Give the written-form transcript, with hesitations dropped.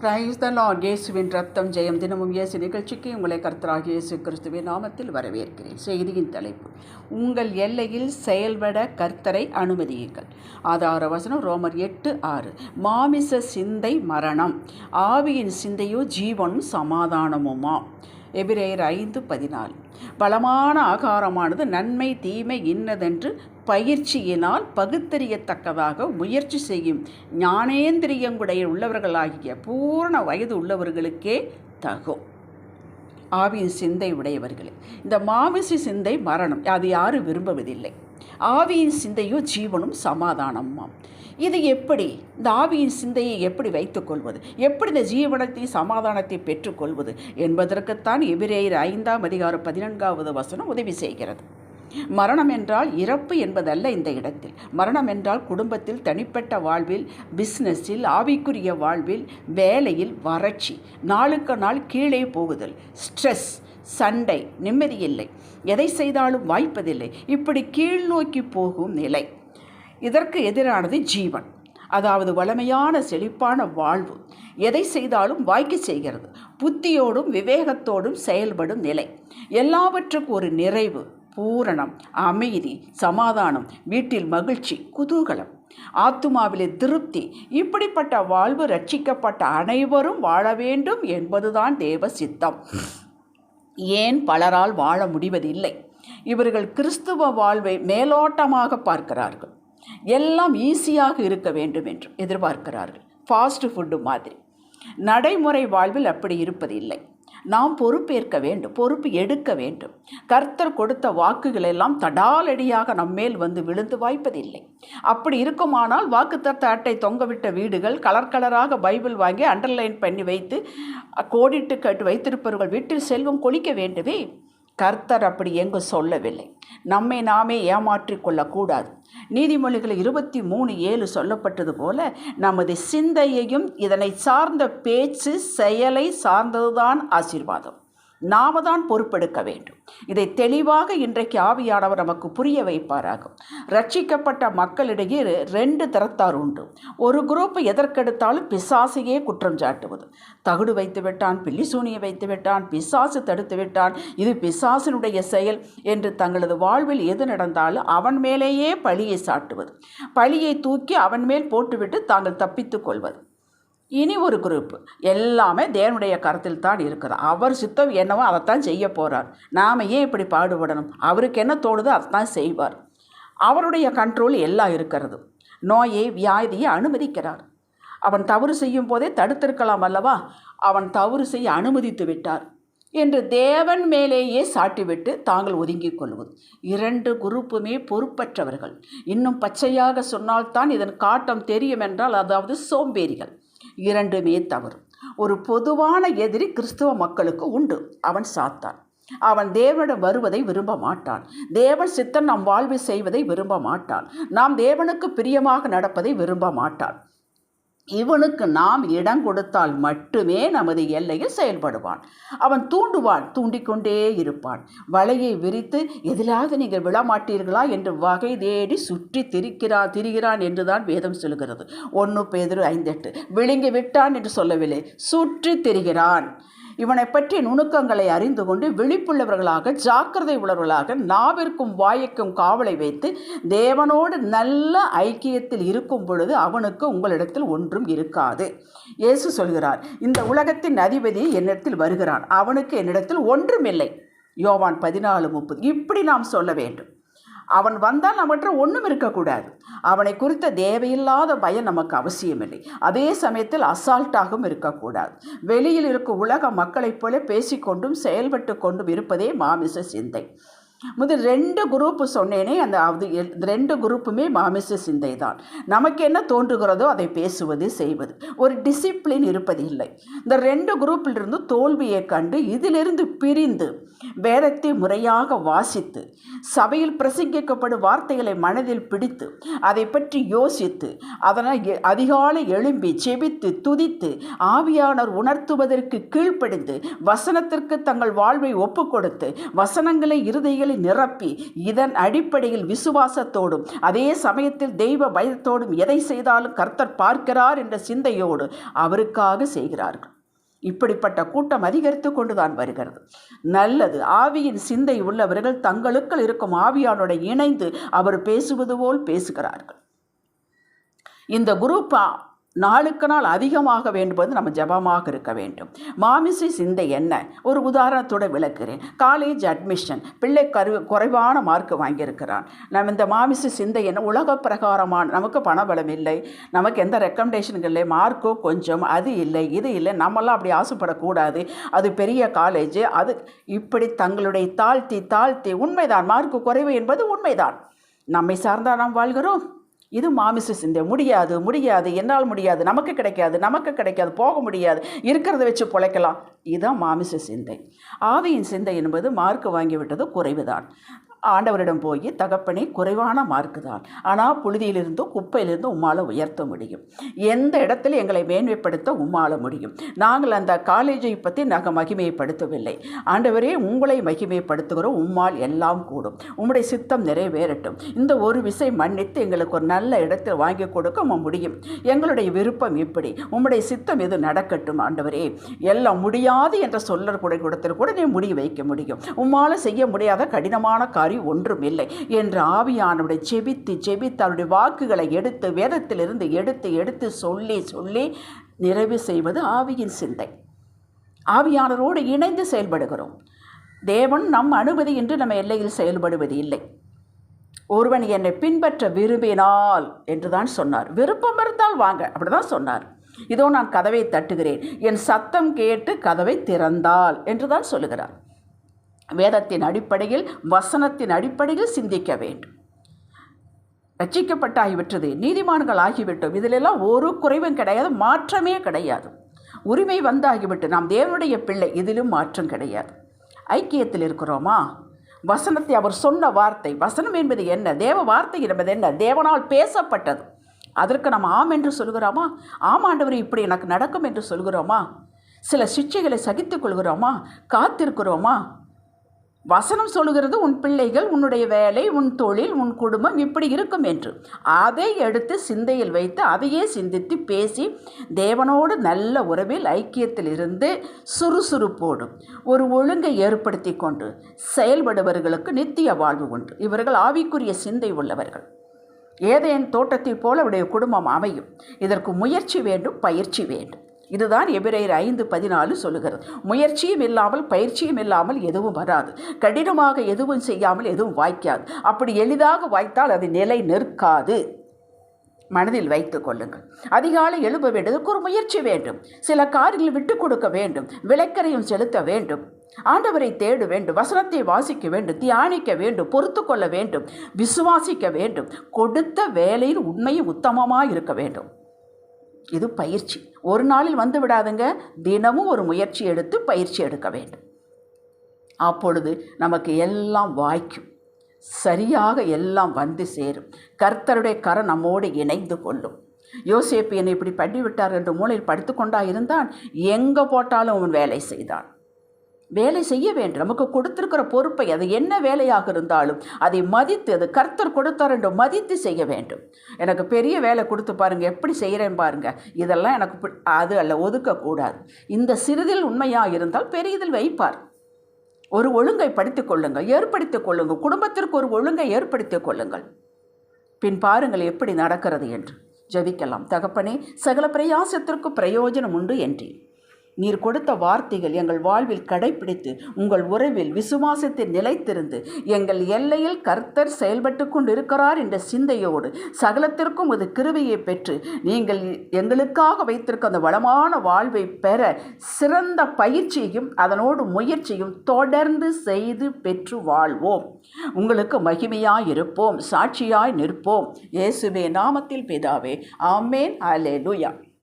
Praise the Lord. இயேசுவின் ரத்தம் ஜெயம். தினமும் இயேசு நிகழ்ச்சிக்கு உங்களை கர்த்தராகிய இயேசு கிறிஸ்துவின் நாமத்தில் வரவேற்கிறேன். செய்தியின் தலைப்பு: உங்கள் எல்லையில் செயல்பட கர்த்தரை அனுமதியுங்கள். ஆதார வசனம் ரோமர் 8:6. மாமிச சிந்தை மரணம், ஆவியின் சிந்தையோ ஜீவனும் சமாதானமுமா. எபிரேயர் 5:14. பலமான ஆகாரமானது நன்மை தீமை இன்னதென்று பயிற்சியினால் பகுத்தறியத்தக்கதாக முயற்சி செய்யும் ஞானேந்திரியங்குடைய உள்ளவர்களாகிய பூரண வயது உள்ளவர்களுக்கே தகும். ஆவியின் சிந்தை உடையவர்களே. இந்த மாமிச சிந்தை மரணம், அது யாரும் விரும்புவதில்லை. ஆவியின் சிந்தையோ ஜீவனும் சமாதானமாம். இது எப்படி, இந்த ஆவியின் சிந்தையை எப்படி வைத்துக்கொள்வது, எப்படி இந்த ஜீவனத்தையும் சமாதானத்தை பெற்றுக்கொள்வது என்பதற்குத்தான் எபிரேயர் 5:14 உதவி செய்கிறது. மரணம் என்றால் இறப்பு என்பதல்ல. இந்த இடத்தில் மரணம் என்றால் குடும்பத்தில், தனிப்பட்ட வாழ்வில், பிஸ்னஸில், ஆவிக்குரிய வாழ்வில், வேலையில் வறட்சி, நாளுக்கு நாள் கீழே போகுதல், ஸ்ட்ரெஸ், சண்டை, நிம்மதியில்லை, எதை செய்தாலும் வாய்ப்பதில்லை, இப்படி கீழ் நோக்கி போகும் நிலை. இதற்கு எதிரானது ஜீவன், அதாவது வளமையான செழிப்பான வாழ்வு. எதை செய்தாலும் வாய்க்கு செய்கிறது, புத்தியோடும் விவேகத்தோடும் செயல்படும் நிலை, எல்லாவற்றுக்கும் ஒரு நிறைவு, பூரணம், அமைதி, சமாதானம், வீட்டில் மகிழ்ச்சி, குதூகலம், ஆத்துமாவிலே திருப்தி. இப்படிப்பட்ட வாழ்வு ரட்சிக்கப்பட்ட அனைவரும் வாழ வேண்டும் என்பதுதான் தேவ சித்தம். ஏன் பலரால் வாழ முடிவதில்லை? இவர்கள் கிறிஸ்துவ வாழ்வை மேலோட்டமாக பார்க்கிறார்கள். எல்லாம் ஈஸியாக இருக்க வேண்டும் என்று எதிர்பார்க்கிறார்கள். ஃபாஸ்ட் ஃபுட்டு மாதிரி. நடைமுறை வாழ்வில் அப்படி இருப்பதில்லை. நாம் பொறுப்பேற்க வேண்டும், பொறுப்பு எடுக்க வேண்டும். கர்த்தர் கொடுத்த வாக்குகள் எல்லாம் தடாலடியாக நம்மேல் வந்து விழுந்து வாய்ப்பதில்லை. அப்படி இருக்குமானால் வாக்குத்தத்த அட்டை தொங்கவிட்ட வீடுகள், கலர் கலராக பைபிள் வாங்கி அண்டர்லைன் பண்ணி வைத்து கோடிட்டு கட்டு வைத்திருப்பவர்கள் வீட்டில் செல்வம் கொளிக்க வேண்டுமே. கர்த்தர் அப்படி எங்கும் சொல்லவில்லை. நம்மை நாமே ஏமாற்றிக் கொள்ளக்கூடாது. நீதிமொழிகள் 23:7 சொல்லப்பட்டது போல நமது சிந்தையையும் இதனை சார்ந்த பேச்சு செயலை சார்ந்ததுதான் ஆசீர்வாதம். நாம தான் பொறுப்பெடுக்க வேண்டும். இதை தெளிவாக இன்றைக்கு ஆவியானவர் நமக்கு புரிய வைப்பாராகும். ரட்சிக்கப்பட்ட மக்களிடையே 2 தரத்தார் உண்டு. ஒரு குரூப் எதற்கெடுத்தாலும் பிசாசையே குற்றம் சாட்டுவது. தகுடு வைத்து விட்டான், பில்லிசூனியை வைத்து விட்டான், பிசாசு தடுத்து விட்டான், இது பிசாசினுடைய செயல் என்று தங்களது வாழ்வில் எது நடந்தாலும் அவன் மேலேயே பழியை சாட்டுவது. பழியை தூக்கி அவன் மேல் போட்டுவிட்டு தாங்கள் தப்பித்து கொள்வது. இனி ஒரு குரூப்பு எல்லாமே தேவனுடைய கருத்தில் தான் இருக்கிறார். அவர் சித்தம் என்னவோ அதைத்தான் செய்ய போகிறார். நாம் ஏன் இப்படி பாடுபடணும்? அவருக்கு என்ன தோணுதோ அதைத்தான் செய்வார். அவருடைய கண்ட்ரோல் எல்லாம் இருக்கிறது. நோயை வியாதியை அனுமதிக்கிறார். அவன் தவறு செய்யும் போதே தடுத்திருக்கலாம் அல்லவா? அவன் தவறு செய்ய அனுமதித்து விட்டார் என்று தேவன் மேலேயே சாட்டிவிட்டு தாங்கள் ஒதுங்கிக் கொள்வது. 2 குரூப்புமே பொறுப்பற்றவர்கள். இன்னும் பச்சையாக சொன்னால்தான் இதன் காட்டம் தெரியும் என்றால், அதாவது சோம்பேறிகள். 2மே தவறு. ஒரு பொதுவான எதிரி கிறிஸ்துவ மக்களுக்கு உண்டு. அவன் சாத்தான். அவன் தேவனிடம் வருவதை விரும்ப மாட்டான். தேவன் சித்தம் நம் வாழ்வில் செய்வதை விரும்ப மாட்டான். நாம் தேவனுக்கு பிரியமாக நடப்பதை விரும்ப மாட்டான். இவனுக்கு நாம் இடம் கொடுத்தால் மட்டுமே நமது எல்லையில் செயல்படுவான். அவன் தூண்டுவான், தூண்டிக்கொண்டே இருப்பான். வலையை விரித்து எதிலாவது நீங்கள் விழமாட்டீர்களா என்று வகை தேடி சுற்றி திரிகிறான் என்றுதான் வேதம் சொல்கிறது. 1 பேதுரு 5:8. விழுங்கி விட்டான் என்று சொல்லவில்லை, சுற்றி திரிகிறான். இவனை பற்றி நுணுக்கங்களை அறிந்து கொண்டு விழிப்புள்ளவர்களாக, ஜாக்கிரதை உள்ளவர்களாக, நாவிற்கும் வாய்க்கும் காவலை வைத்து தேவனோடு நல்ல ஐக்கியத்தில் இருக்கும் பொழுது அவனுக்கு உங்களிடத்தில் ஒன்றும் இருக்காது. இயேசு சொல்கிறார், இந்த உலகத்தின் அதிபதி என்னிடத்தில் வருகிறான், அவனுக்கு என்னிடத்தில் ஒன்றும் இல்லை. யோவான் 14:30. இப்படி நாம் சொல்ல வேண்டும். அவன் வந்தால் நம்மகிட்ட ஒன்றும் இருக்கக்கூடாது. அவனை குறித்த தேவையில்லாத பயம் நமக்கு அவசியமில்லை. அதே சமயத்தில் அசால்ட்டாகவும் இருக்கக்கூடாது. வெளியில் இருக்கும் உலக மக்களைப் போல பேசிக்கொண்டும் செயல்பட்டு கொண்டும் இருப்பதே மாமிச சிந்தை. முதல் 2 குரூப்பு சொன்னேனே, அந்த 2 குரூப்புமே மாமிச சிந்தை தான். நமக்கு என்ன தோன்றுகிறதோ அதை பேசுவது, செய்வது. ஒரு டிசிப்ளின் இருப்பதில்லை. இந்த 2 குரூப்பிலிருந்து தோல்வியை கண்டு இதிலிருந்து பிரிந்து வேதத்தை முறையாக வாசித்து சபையில் பிரசங்கிக்கப்படும் வார்த்தைகளை மனதில் பிடித்து அதை பற்றி யோசித்து அதனால் அதிகாலை எழும்பி செபித்து துதித்து ஆவியானவர் உணர்த்துவதற்கு கீழ்ப்படிந்து வசனத்திற்கு தங்கள் வாழ்வை ஒப்பு கொடுத்து வசனங்களை இருதயங்களில் ஆவியிலே நிரப்பி இதன் அடிப்படையில் விசுவாசத்தோடும் அதே சமயத்தில் தெய்வ பயத்தோடும் எதை செய்தாலும் கர்த்தர் பார்க்கிறார் என்ற சிந்தையோடு அவருக்காக செய்கிறார்கள். இப்படிப்பட்ட கூட்டம் அதிகரித்து கொண்டுதான் வருகிறது. நல்லது. ஆவியின் சிந்தை உள்ளவர்கள் தங்களுக்குள் இருக்கும் ஆவியானோட இணைந்து அவர் பேசுவது போல் பேசுகிறார்கள். இந்த குரூப் நாளுக்கு நாள் அதிகமாக வேண்டும்போது நம்ம ஜபமாக இருக்க வேண்டும். மாமிச சிந்தை என்ன? ஒரு உதாரணத்தோடு விளக்குகிறேன். காலேஜ் அட்மிஷன், பிள்ளை குறைவான மார்க் வாங்கியிருக்கிறான். நம்ம இந்த மாமிச சிந்தை என்ன? உலக பிரகாரமான, நமக்கு பணபலம் இல்லை, நமக்கு எந்த ரெக்கமெண்டேஷனும் இல்லை, மார்க்கோ கொஞ்சம், அது இல்லை இது இல்லை, நம்மளாம் அப்படி ஆசைப்படக்கூடாது, அது பெரிய காலேஜ், அது இப்படி தங்களுடைய தாழ்த்தி உண்மைதான், மார்க்கு குறைவு என்பது உண்மைதான். நம்மை சார்ந்தால் நாம் வாழ்கிறோம். இது மாமிச சிந்தை. முடியாது, என்னால் முடியாது, நமக்கு கிடைக்காது, போக முடியாது, இருக்கிறத வச்சு பிழைக்கலாம். இதுதான் மாமிச சிந்தை. ஆவியின் சிந்தை என்பது மார்க் வாங்கிவிட்டது குறைவுதான். ஆண்டவரிடம் போய் தகப்பனே குறைவான மார்க்கு தான், ஆனால் புழுதியிலிருந்தும் குப்பையிலிருந்தும் உம்மால் உயர்த்த முடியும், எந்த இடத்துல எங்களை மேன்மைப்படுத்த உம்மால முடியும். நாங்கள் அந்த காலேஜை பற்றி நாங்கள் மகிமைப்படுத்தவில்லை ஆண்டவரே, உங்களை மகிமைப்படுத்துகிறோம். உம்மால் எல்லாம் கூடும், உம்முடைய சித்தம் நிறைவேறட்டும். இந்த ஒரு விசை மன்னித்து எங்களுக்கு ஒரு நல்ல இடத்தில் வாங்கி கொடுக்க முடியும். எங்களுடைய விருப்பம் இப்படி, உம்முடைய சித்தம் எது நடக்கட்டும் ஆண்டவரே. எல்லாம் முடியாது என்ற சொல்லக்கூடிய இடத்தில் கூட நீ முடிவு வைக்க முடியும். உம்மால் செய்ய முடியாத கடினமான காரியம் ஒன்றும் இல்லை என்று ஆவியானவரை ஜெபித்து அவருடைய வாக்குகளை எடுத்து வேதத்திலிருந்து எடுத்து சொல்லி நிறைவு செய்வது ஆவியின் சிந்தை. ஆவியானவரோடு இணைந்து செயல்படுகிறோம். தேவன் நம் அனுமதி என்று நம்ம எல்லையில் செயல்படுவது இல்லை. ஒருவன் என்னை பின்பற்ற விரும்பினால் என்றுதான் சொன்னார். விருப்பம் இருந்தால் வாங்க, அப்படிதான் சொன்னார். இதோ நான் கதவை தட்டுகிறேன், என் சத்தம் கேட்டு கதவை திறந்தால் என்றுதான் சொல்லுகிறார். வேதத்தின் அடிப்படையில், வசனத்தின் அடிப்படையில் சிந்திக்க வேண்டும். ரட்சிக்கப்பட்டாகிவிட்டது, நீதிமான்கள் ஆகிவிட்டோம், இதிலெல்லாம் ஒரு குறைவும் கிடையாது, மாற்றமே கிடையாது. உரிமை வந்தாகிவிட்டு நாம் தேவனுடைய பிள்ளை, இதிலும் மாற்றம் கிடையாது. ஐக்கியத்தில் இருக்கிறோமா? வசனத்தை அவர் சொன்ன வார்த்தை, வசனம் என்பது என்ன? தேவ வார்த்தை என்பது என்ன? தேவனால் பேசப்பட்டது. அதற்கு நாம் ஆம் என்று சொல்கிறோமா? ஆமாண்டவர் இப்படி எனக்கு நடக்கும் என்று சொல்கிறோமா? சில சிக்ஷைகளை சகித்துக் கொள்கிறோமா? காத்திருக்கிறோமா? வசனம் சொல்லுகிறது உன் பிள்ளைகள், உன்னுடைய வேலை, உன் தொழில், உன் குடும்பம் இப்படி இருக்கும் என்று. அதை எடுத்து சிந்தையில் வைத்து அதையே சிந்தித்து பேசி தேவனோடு நல்ல உறவில் ஐக்கியத்தில் இருந்து சுறுசுறுப்போடு ஒரு ஒழுங்கை ஏற்படுத்தி கொண்டு செயல்படுபவர்களுக்கு நித்திய வாழ்வு உண்டு. இவர்கள் ஆவிக்குரிய சிந்தை உள்ளவர்கள். ஏதேன் தோட்டத்தில் போல அவருடைய குடும்பம் அமையும். இதற்கு முயற்சி வேண்டும், பயிற்சி வேண்டும். இதுதான் எபிரேயர் 5:14 சொல்லுகிறது. முயற்சியும் இல்லாமல் பயிற்சியும் இல்லாமல் எதுவும் வராது. கடினமாக எதுவும் செய்யாமல் எதுவும் வாய்க்காது. அப்படி எளிதாக வாய்த்தால் அது நிலை நிற்காது. மனதில் வைத்துக் கொள்ளுங்கள். அதிகாலை எழுப்ப வேண்டியதற்கு ஒரு முயற்சி வேண்டும். சில காரியங்களை விட்டு கொடுக்க வேண்டும். விளக்கரையும் செலுத்த வேண்டும். ஆண்டவரை தேட வேண்டும். வசனத்தை வாசிக்க வேண்டும். தியானிக்க வேண்டும். பொறுத்து கொள்ள வேண்டும். விசுவாசிக்க வேண்டும். கொடுத்த வேலையில் உண்மையும் உத்தமமாக இருக்க வேண்டும். இது பயிற்சி. ஒரு நாளில் வந்து விடாதுங்க. தினமும் ஒரு முயற்சி எடுத்து பயிற்சி எடுக்க வேண்டும். அப்பொழுது நமக்கு எல்லாம் வாய்க்கும். சரியாக எல்லாம் வந்து சேரும். கர்த்தருடைய கரம் நம்மோடு இணைந்து கொள்ளும். யோசேப்பு என்னை இப்படி பண்ணிவிட்டார் என்று மூலையில் படுத்து கொண்டா இருந்தான். எங்கே போட்டாலும் அவன் வேலை செய்தான். வேலை செய்ய வேண்டும். நமக்கு கொடுத்திருக்கிற பொறுப்பை, அது என்ன வேலையாக இருந்தாலும் அதை மதித்து, அது கர்த்தர் கொடுத்தார் என்று மதித்து செய்ய வேண்டும். எனக்கு பெரிய வேலை கொடுத்து பாருங்கள், எப்படி செய்கிறேன் பாருங்கள், இதெல்லாம் எனக்கு அது அல்ல, ஒதுக்கக்கூடாது. இந்த சிறிதில் உண்மையாக இருந்தால் பெரியதில் வைப்பார். ஒரு ஒழுங்கை படித்துக் கொள்ளுங்கள், ஏற்படுத்திக் கொள்ளுங்கள். குடும்பத்திற்கு ஒரு ஒழுங்கை ஏற்படுத்திக் கொள்ளுங்கள். பின் பாருங்கள் எப்படி நடக்கிறது என்று. ஜெபிக்கலாம். தகப்பனே, சகல பிரயாசத்திற்கு பிரயோஜனம் உண்டு என்றேன். நீர் கொடுத்த வார்த்தைகள் எங்கள் வாழ்வில் கடைபிடித்து உங்கள் உறவில் விசுவாசத்தில் நிலைத்திருந்து எங்கள் எல்லையில் கர்த்தர் செயல்பட்டு கொண்டிருக்கிறார் என்ற சிந்தையோடு சகலத்திற்கும் அது கிருபையை பெற்று நீங்கள் எங்களுக்காக வைத்திருக்க அந்த வளமான வாழ்வை பெற சிறந்த பயிற்சியையும் அதனோடு முயற்சியும் தொடர்ந்து செய்து பெற்று வாழ்வோம். உங்களுக்கு மகிமையாய் இருப்போம், சாட்சியாய் நிற்போம். இயேசுவே நாமத்தில் பிதாவே, ஆமென். அல்லேலூயா.